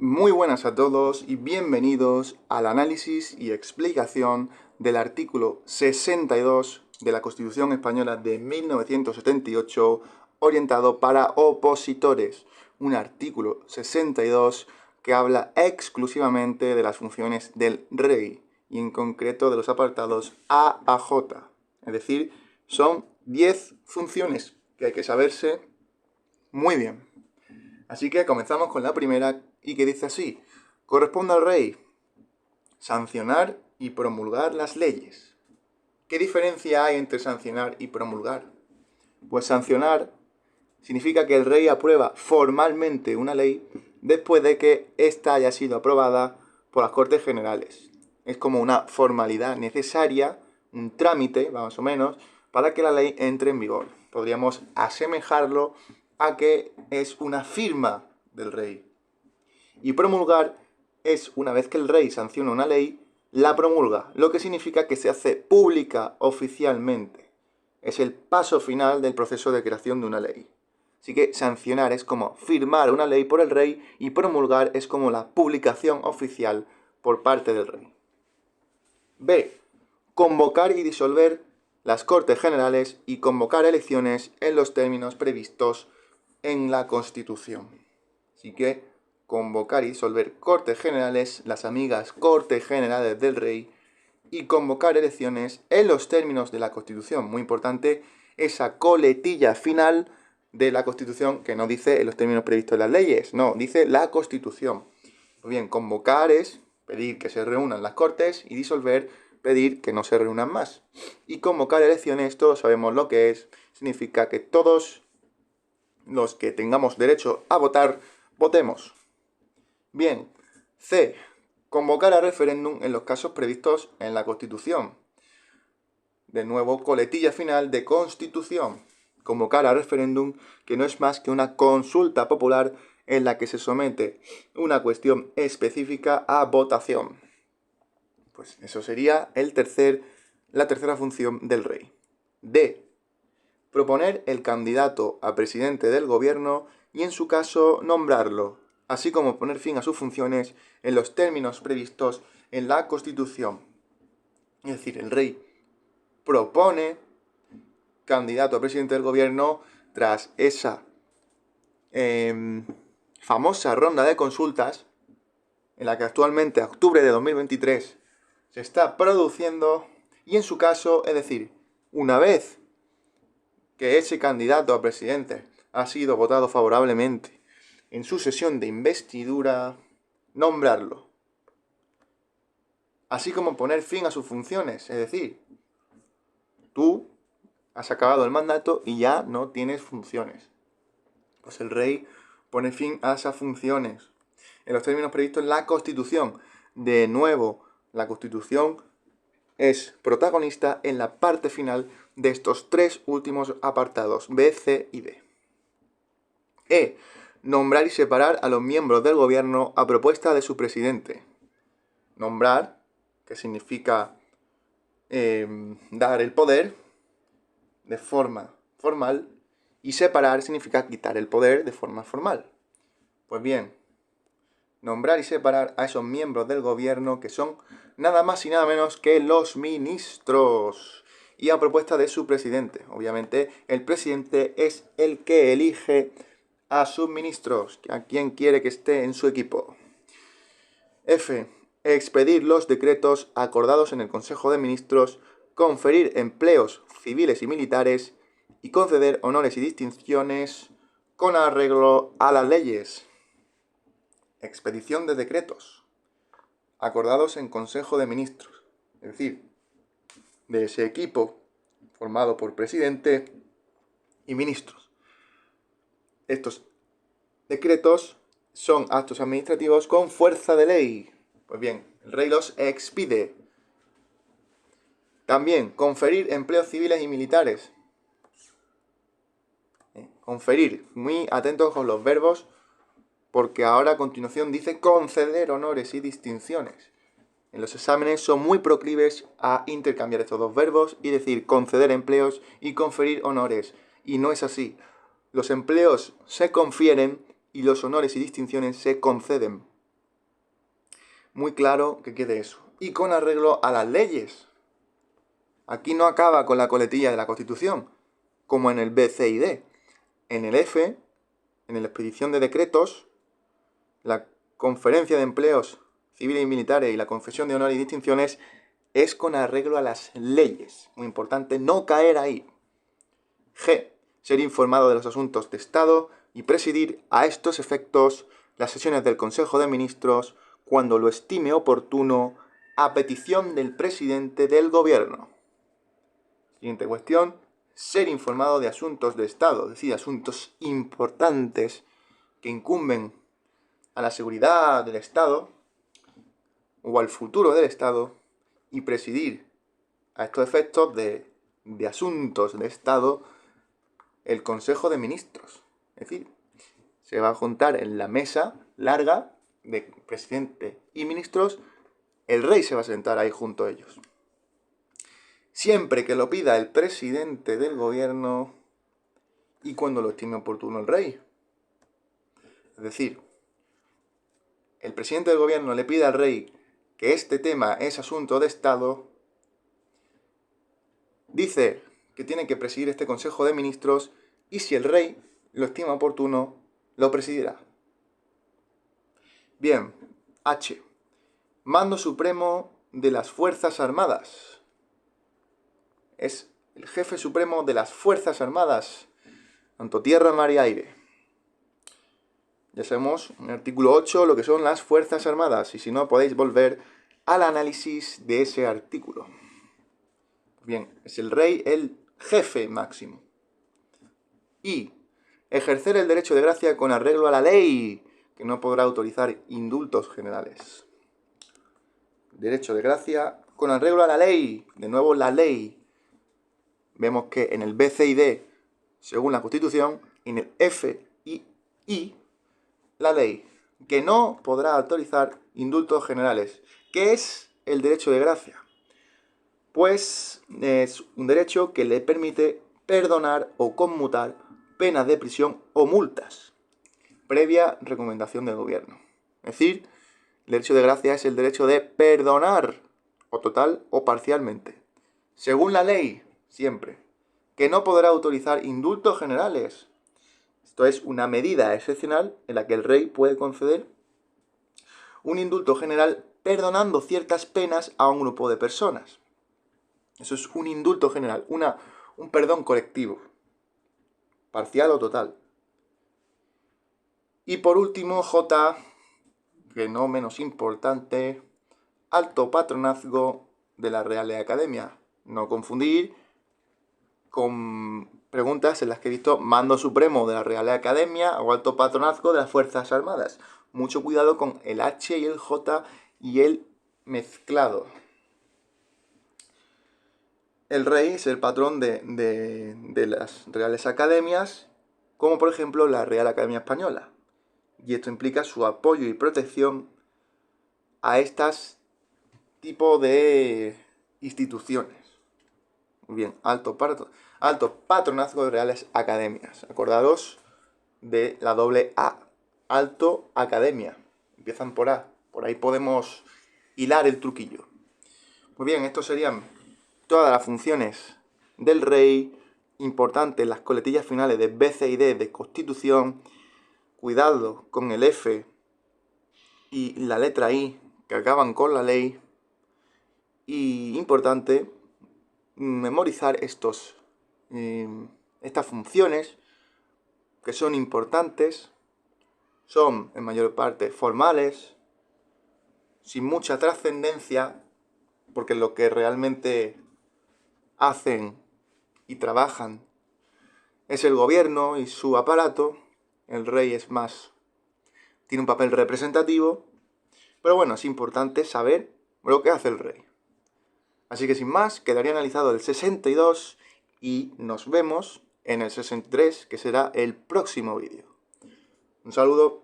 Muy buenas a todos y bienvenidos al análisis y explicación del artículo 62 de la Constitución Española de 1978, orientado para opositores. Un artículo 62 que habla exclusivamente de las funciones del rey y en concreto de los apartados A a J. Es decir, son 10 funciones que hay que saberse muy bien. Así que comenzamos con la primera y que dice así: corresponde al rey sancionar y promulgar las leyes. ¿Qué diferencia hay entre sancionar y promulgar? Pues sancionar significa que el rey aprueba formalmente una ley después de que ésta haya sido aprobada por las Cortes Generales. Es como una formalidad necesaria, un trámite, más o menos, para que la ley entre en vigor. Podríamos asemejarlo a que es una firma del rey. Y promulgar es, una vez que el rey sanciona una ley, la promulga, lo que significa que se hace pública oficialmente. Es el paso final del proceso de creación de una ley. Así que sancionar es como firmar una ley por el rey y promulgar es como la publicación oficial por parte del rey. B. Convocar y disolver las Cortes Generales y convocar elecciones en los términos previstos en la Constitución. Así que convocar y disolver Cortes Generales, las amigas Cortes Generales del Rey, y convocar elecciones en los términos de la Constitución. Muy importante esa coletilla final de la Constitución que no dice en los términos previstos en las leyes, no, dice la Constitución. Pues bien, convocar es pedir que se reúnan las Cortes y disolver, pedir que no se reúnan más. Y convocar elecciones, todos sabemos lo que es, significa que todos los que tengamos derecho a votar, votemos. Bien, C. Convocar a referéndum en los casos previstos en la Constitución. De nuevo, coletilla final de Constitución. Convocar a referéndum, que no es más que una consulta popular en la que se somete una cuestión específica a votación. Pues eso sería la tercera función del rey. D. Proponer el candidato a presidente del gobierno y en su caso nombrarlo, así como poner fin a sus funciones en los términos previstos en la Constitución. Es decir, el rey propone candidato a presidente del gobierno tras esa famosa ronda de consultas en la que actualmente, a octubre de 2023, se está produciendo, y en su caso, es decir, una vez que ese candidato a presidente ha sido votado favorablemente en su sesión de investidura, nombrarlo. Así como poner fin a sus funciones, es decir, tú has acabado el mandato y ya no tienes funciones. Pues el rey pone fin a esas funciones en los términos previstos en la Constitución. De nuevo, la Constitución es protagonista en la parte final de estos tres últimos apartados, B, C y D. E. Nombrar y separar a los miembros del gobierno a propuesta de su presidente. Nombrar, que significa dar el poder de forma formal, y separar significa quitar el poder de forma formal. Pues bien, nombrar y separar a esos miembros del gobierno que son nada más y nada menos que los ministros, y a propuesta de su presidente. Obviamente el presidente es el que elige a sus ministros, a quien quiere que esté en su equipo. F. Expedir los decretos acordados en el Consejo de Ministros, conferir empleos civiles y militares y conceder honores y distinciones con arreglo a las leyes. Expedición de decretos acordados en Consejo de Ministros, es decir, de ese equipo formado por presidente y ministros. Estos decretos son actos administrativos con fuerza de ley. Pues bien, el rey los expide. También, conferir empleos civiles y militares. Conferir, muy atentos con los verbos, porque ahora a continuación dice conceder honores y distinciones. En los exámenes son muy proclives a intercambiar estos dos verbos y decir conceder empleos y conferir honores. Y no es así. Los empleos se confieren y los honores y distinciones se conceden. muy claro que quede eso. Y con arreglo a las leyes. Aquí no acaba con la coletilla de la Constitución, como en el B, C y D. En el F, en la expedición de decretos, la conferencia de empleos civiles y militares y la confesión de honor y distinciones es con arreglo a las leyes. Muy importante no caer ahí. G. Ser informado de los asuntos de Estado y presidir a estos efectos las sesiones del Consejo de Ministros cuando lo estime oportuno a petición del presidente del Gobierno. Siguiente cuestión. Ser informado de asuntos de Estado, es decir, asuntos importantes que incumben a la seguridad del Estado o al futuro del Estado y presidir a estos efectos de asuntos de Estado el Consejo de Ministros. Es decir, se va a juntar en la mesa larga de presidente y ministros, el rey se va a sentar ahí junto a ellos. Siempre que lo pida el presidente del gobierno y cuando lo estime oportuno el rey. Es decir, el presidente del gobierno le pide al rey que este tema es asunto de Estado, dice que tiene que presidir este Consejo de Ministros y si el rey lo estima oportuno, lo presidirá. Bien, H. Mando Supremo de las Fuerzas Armadas. Es el jefe supremo de las Fuerzas Armadas, tanto tierra, mar y aire. Ya sabemos en el artículo 8 lo que son las Fuerzas Armadas, y si no podéis volver al análisis de ese artículo. Bien, es el rey el jefe máximo. Y ejercer el derecho de gracia con arreglo a la ley, que no podrá autorizar indultos generales. Derecho de gracia con arreglo a la ley. De nuevo, la ley. Vemos que en el B, C y D, según la Constitución, en el F y I, la ley, que no podrá autorizar indultos generales. ¿Qué es el derecho de gracia? Pues es un derecho que le permite perdonar o conmutar penas de prisión o multas, previa recomendación del gobierno. Es decir, el derecho de gracia es el derecho de perdonar, o total o parcialmente, según la ley, siempre, que no podrá autorizar indultos generales. Esto es una medida excepcional en la que el rey puede conceder un indulto general perdonando ciertas penas a un grupo de personas. Eso es un indulto general, un perdón colectivo, parcial o total. Y por último, J, que no menos importante, alto patronazgo de la Real Academia. No confundir con preguntas en las que he visto mando supremo de la Real Academia o alto patronazgo de las Fuerzas Armadas. Mucho cuidado con el H y el J y el mezclado. El rey es el patrón de las Reales Academias, como por ejemplo la Real Academia Española. Y esto implica su apoyo y protección a estas tipo de instituciones. Muy bien, alto patronazgo de Reales Academias. Acordaros de la doble A, alto academia. Empiezan por A, por ahí podemos hilar el truquillo. Muy bien, estos serían todas las funciones del rey, importantes las coletillas finales de B, C y D de Constitución. Cuidado con el F y la letra I, que acaban con la ley. Y importante, memorizar estas funciones, que son importantes, son en mayor parte formales, sin mucha trascendencia, porque lo que realmente hacen y trabajan es el gobierno y su aparato. El rey es más, tiene un papel representativo, pero bueno, es importante saber lo que hace el rey. Así que sin más, quedaría analizado el 62 y nos vemos en el 63, que será el próximo vídeo. Un saludo.